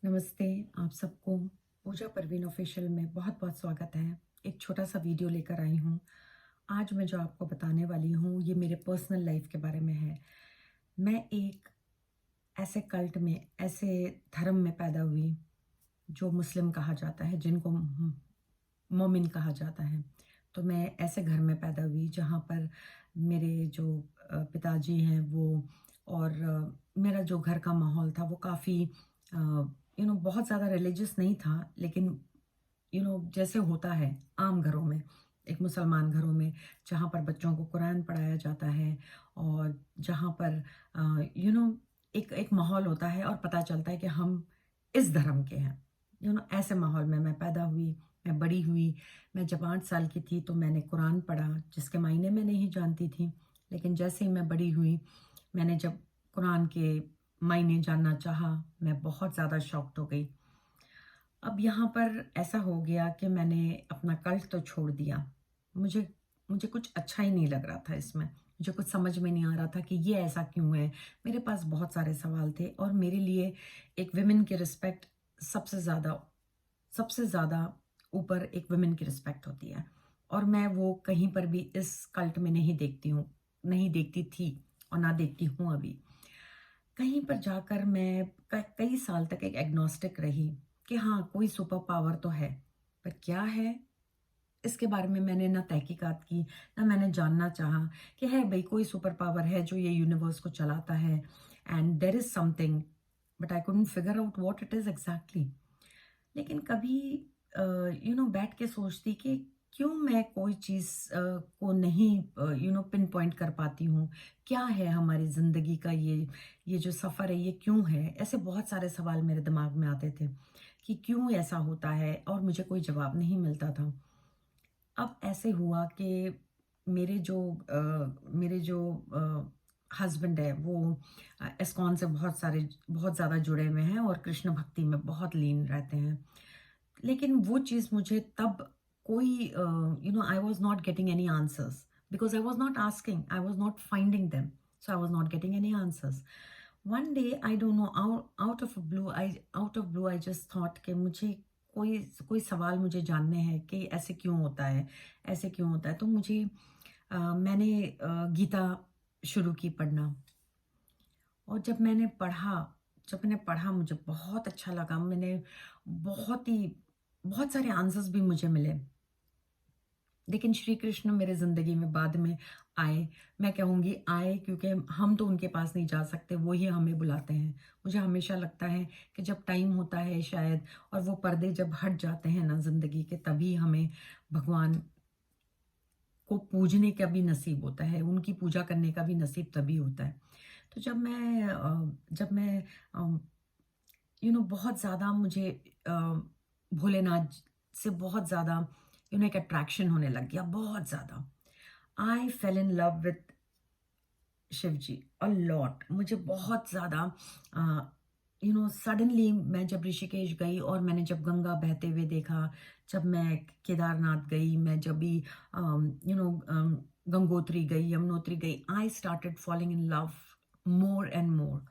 नमस्ते। आप सबको पूजा परवीन ऑफिशियल में बहुत बहुत स्वागत है। एक छोटा सा वीडियो लेकर आई हूँ। आज मैं जो आपको बताने वाली हूँ ये मेरे पर्सनल लाइफ के बारे में है। मैं एक ऐसे कल्ट में, ऐसे धर्म में पैदा हुई जो मुस्लिम कहा जाता है, जिनको मोमिन कहा जाता है। तो मैं ऐसे घर में पैदा हुई जहाँ पर मेरे जो पिताजी हैं वो, और मेरा जो घर का माहौल था वो काफ़ी बहुत ज़्यादा रिलीजियस नहीं था, लेकिन जैसे होता है आम घरों में, एक मुसलमान घरों में, जहाँ पर बच्चों को कुरान पढ़ाया जाता है और जहाँ पर एक एक माहौल होता है और पता चलता है कि हम इस धर्म के हैं। ऐसे माहौल में मैं पैदा हुई, मैं बड़ी हुई। मैं जब 8 साल की थी तो मैंने कुरान पढ़ा, जिसके मायने मैं नहीं जानती थी। लेकिन जैसे ही मैं बड़ी हुई, मैंने जब कुरान के मायने जानना चाहा, मैं बहुत ज़्यादा शॉक्ड हो गई। अब यहाँ पर ऐसा हो गया कि मैंने अपना कल्ट तो छोड़ दिया। मुझे मुझे कुछ अच्छा ही नहीं लग रहा था इसमें। मुझे कुछ समझ में नहीं आ रहा था कि ये ऐसा क्यों है? मेरे पास बहुत सारे सवाल थे और मेरे लिए एक वुमेन की रिस्पेक्ट सबसे ज़्यादा ऊपर एक वुमेन की रिस्पेक्ट होती है, और मैं वो कहीं पर भी इस कल्ट में नहीं देखती थी और ना देखती हूँ अभी। कहीं पर जाकर मैं कई साल तक एक एग्नोस्टिक रही कि हाँ, कोई सुपर पावर तो है, पर क्या है इसके बारे में मैंने ना तहकीकात की, ना मैंने जानना चाहा कि है भाई कोई सुपर पावर है जो ये यूनिवर्स को चलाता है, and there is something, but I couldn't figure out what it is exactly. लेकिन कभी बैठ के सोचती कि क्यों मैं कोई चीज़ को नहीं पिन पॉइंट कर पाती हूँ। क्या है हमारी ज़िंदगी का ये जो सफ़र है, ये क्यों है? ऐसे बहुत सारे सवाल मेरे दिमाग में आते थे कि क्यों ऐसा होता है, और मुझे कोई जवाब नहीं मिलता था। अब ऐसे हुआ कि मेरे जो हस्बैंड है वो इस्कॉन से बहुत ज़्यादा जुड़े हुए हैं और कृष्ण भक्ति में बहुत लीन रहते हैं। लेकिन वो चीज़ मुझे तब कोई I was not getting any answers, because I was not asking, I was not finding them, so I was not getting any answers. One day I don't know, out of blue I just thought कि मुझे कोई सवाल मुझे जानने हैं कि ऐसे क्यों होता है, ऐसे क्यों होता है। तो मैंने गीता शुरू की पढ़ना, और जब मैंने पढ़ा मुझे बहुत अच्छा लगा। बहुत ही बहुत सारे आंसर्स भी मुझे मिले। लेकिन श्री कृष्ण मेरे ज़िंदगी में बाद में आए। मैं कहूँगी आए, क्योंकि हम तो उनके पास नहीं जा सकते, वो ही हमें बुलाते हैं। मुझे हमेशा लगता है कि जब टाइम होता है शायद, और वो पर्दे जब हट जाते हैं ना ज़िंदगी के, तभी हमें भगवान को पूजने का भी नसीब होता है, उनकी पूजा करने का भी नसीब तभी होता है। तो जब मैं बहुत ज़्यादा मुझे भोलेनाथ से बहुत ज़्यादा एक अट्रैक्शन होने लग गया, बहुत ज़्यादा। I fell in love with Shiv ji a lot. मुझे बहुत ज़्यादा सडनली मैं जब ऋषिकेश गई और मैंने जब गंगा बहते हुए देखा, जब मैं केदारनाथ गई, मैं जब भी गंगोत्री गई, यमुनोत्री गई, I started falling in love more and more.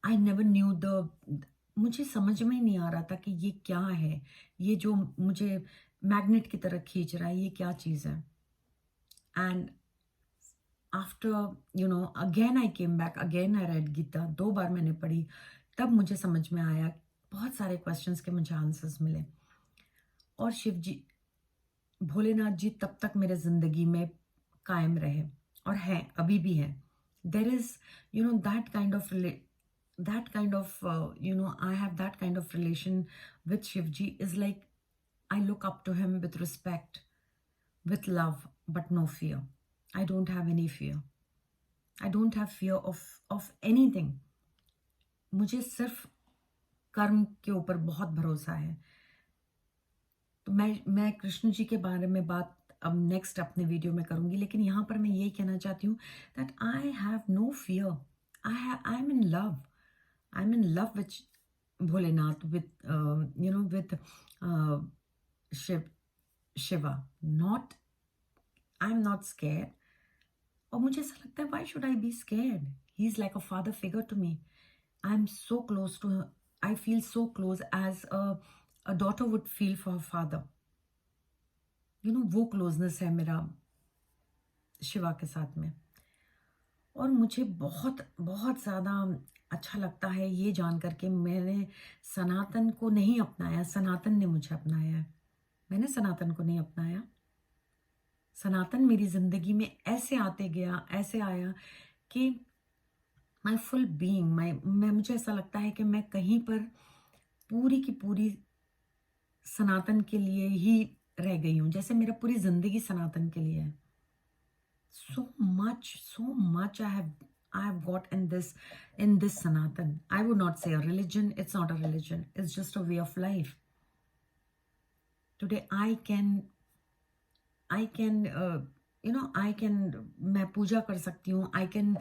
I never knew the मुझे समझ में ही नहीं आ रहा था कि ये क्या है, ये जो मुझे मैग्नेट की तरह खींच रहा है, ये क्या चीज़ है। And after again I came back, again I read Gita. 2 बार मैंने पढ़ी, तब मुझे समझ में आया, बहुत सारे क्वेश्चंस के मुझे आंसर्स मिले। और शिव जी, भोलेनाथ जी तब तक मेरे ज़िंदगी में कायम रहे और हैं, अभी भी हैं। There is that kind of I have that kind of relation with Shivji, is like I look up to him with respect, with love, but no fear. I don't have any fear. I don't have fear of anything. मुझे सिर्फ कर्म के ऊपर बहुत भरोसा है। तो मैं कृष्ण जी के बारे में बात अब नेक्स्ट अपने वीडियो में करूंगी, लेकिन यहाँ पर मैं यही कहना चाहती हूँ that I have no fear. I am in love. I'm in love with Bholenath, with Shiv, Shiva. I'm not scared. और मुझे ऐसा लगता है, why should I be scared? He's like a father figure to me. I'm so close to him. I I feel so close as a daughter would feel for her father. वो closeness है मेरा शिवा के साथ में। और मुझे बहुत बहुत ज़्यादा अच्छा लगता है ये जानकर के मैंने सनातन को नहीं अपनाया, सनातन ने मुझे अपनाया है। मैंने सनातन को नहीं अपनाया। सनातन मेरी ज़िंदगी में ऐसे आते गया, ऐसे आया कि माई फुल बीइंग, मुझे ऐसा लगता है कि मैं कहीं पर पूरी की पूरी सनातन के लिए ही रह गई हूँ, जैसे मेरा पूरी ज़िंदगी सनातन के लिए है। So much I have got in this Sanatan. I would not say a religion. It's not a religion. It's just a way of life. Today I can मैं पूजा कर सकती हूँ. I can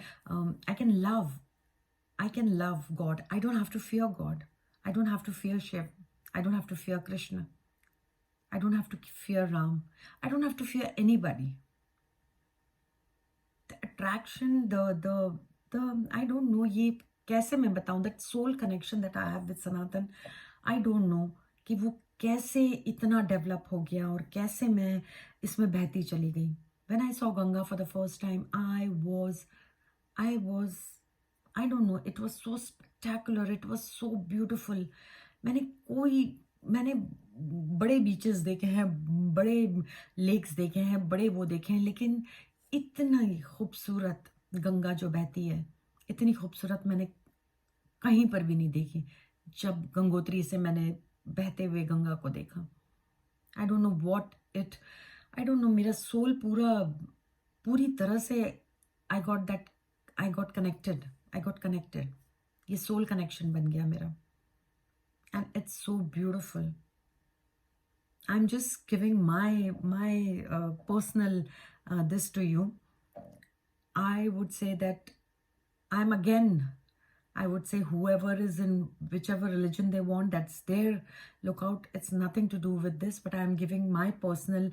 love God. I don't have to fear God. I don't have to fear Shiv. I don't have to fear Krishna. I don't have to fear Ram. I don't have to fear anybody. The attraction, the I don't know, ये कैसे मैं बताऊँ, that soul connection that I have with Sanatan, I don't know कि वो कैसे इतना develop हो गया और कैसे मैं इसमें बहती चली गई. When I saw Ganga for the first time, I don't know, it was so spectacular, it was so beautiful. मैंने बड़े बीचेस देखे हैं, बड़े लेक्स देखे हैं, बड़े वो देखे हैं, लेकिन इतना ही खूबसूरत गंगा जो बहती है, इतनी खूबसूरत मैंने कहीं पर भी नहीं देखी जब गंगोत्री से मैंने बहते हुए गंगा को देखा. आई डोंट नो मेरा सोल पूरी तरह से आई गॉट कनेक्टेड. ये सोल कनेक्शन बन गया मेरा. And it's so beautiful. I'm just giving my personal this to you. I would say that I would say whoever is in whichever religion they want, that's their lookout. It's nothing to do with this, but I'm giving my personal,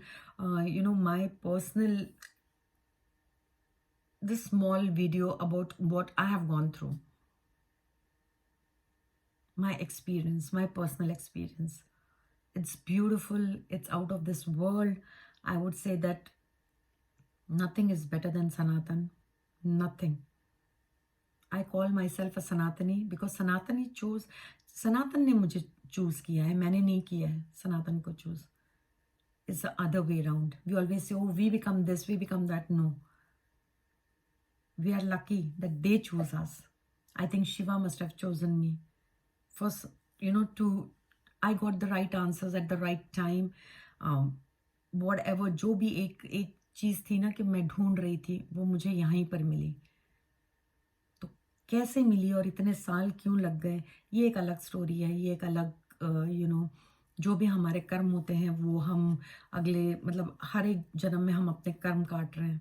this small video about what I have gone through. My experience, my personal experience. It's beautiful. It's out of this world. I would say that nothing is better than Sanatan. Nothing. I call myself a Sanatani because Sanatan ने मुझे choose किया है, मैंने नहीं किया है Sanatan को choose. It's the other way around. We always say, oh, we become this, we become that. No. We are lucky that they choose us. I think Shiva must have chosen me. First, I got the right answers at the right time. Whatever, जो भी एक चीज़ थी ना कि मैं ढूंढ रही थी, वो मुझे यहीं पर मिली. तो कैसे मिली और इतने साल क्यों लग गए, ये एक अलग स्टोरी है. ये एक अलग जो भी हमारे कर्म होते हैं वो हम अगले हर एक जन्म में हम अपने कर्म काट रहे हैं.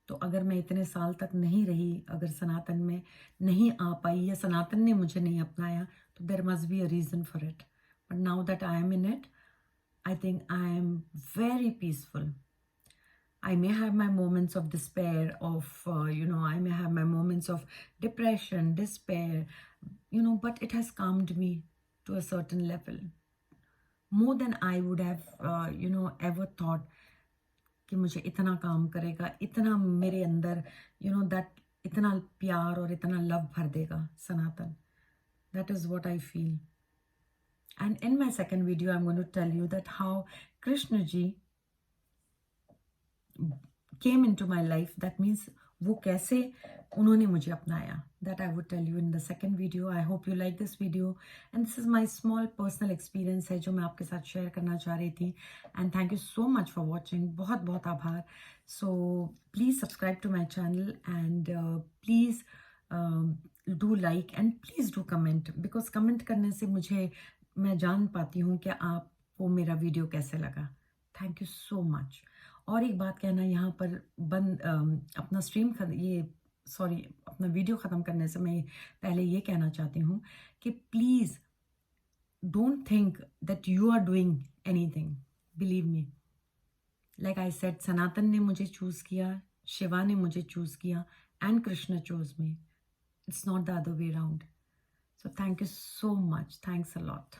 तो अगर मैं इतने साल तक नहीं रही, अगर सनातन में नहीं आ पाई या सनातन ने मुझे नहीं अपनाया, तो there must be a reason for it. But now that I am in it, I think I am very peaceful. I may have my moments of despair, I may have my moments of depression, despair, but it has calmed me to a certain level. More than I would have, ever thought कि मुझे इतना काम करेगा, इतना मेरे अंदर that इतना प्यार और इतना लव भर देगा सनातन. That is what I feel. And in my second video, I'm going to tell you that how Krishna ji came into my life. That means वो कैसे उन्होंने मुझे अपनाया. That I would tell you in the second video. I hope you like this video. And this is my small personal experience है जो मैं आपके साथ शेयर करना चाह रही थी. And thank you so much for watching. बहुत बहुत आभार. So please subscribe to my channel and please do like and please do comment, because comment करने से मैं जान पाती हूँ कि आपको मेरा वीडियो कैसे लगा. Thank you so much. और एक बात कहना यहाँ पर अपना अपना वीडियो ख़त्म करने से मैं पहले ये कहना चाहती हूँ कि please don't think that you are doing anything. Believe me, like I said, Sanatan ने मुझे चूज़ किया, शिवा ने मुझे चूज़ किया, and Krishna chose me. It's not the other way round. So thank you so much. Thanks a lot.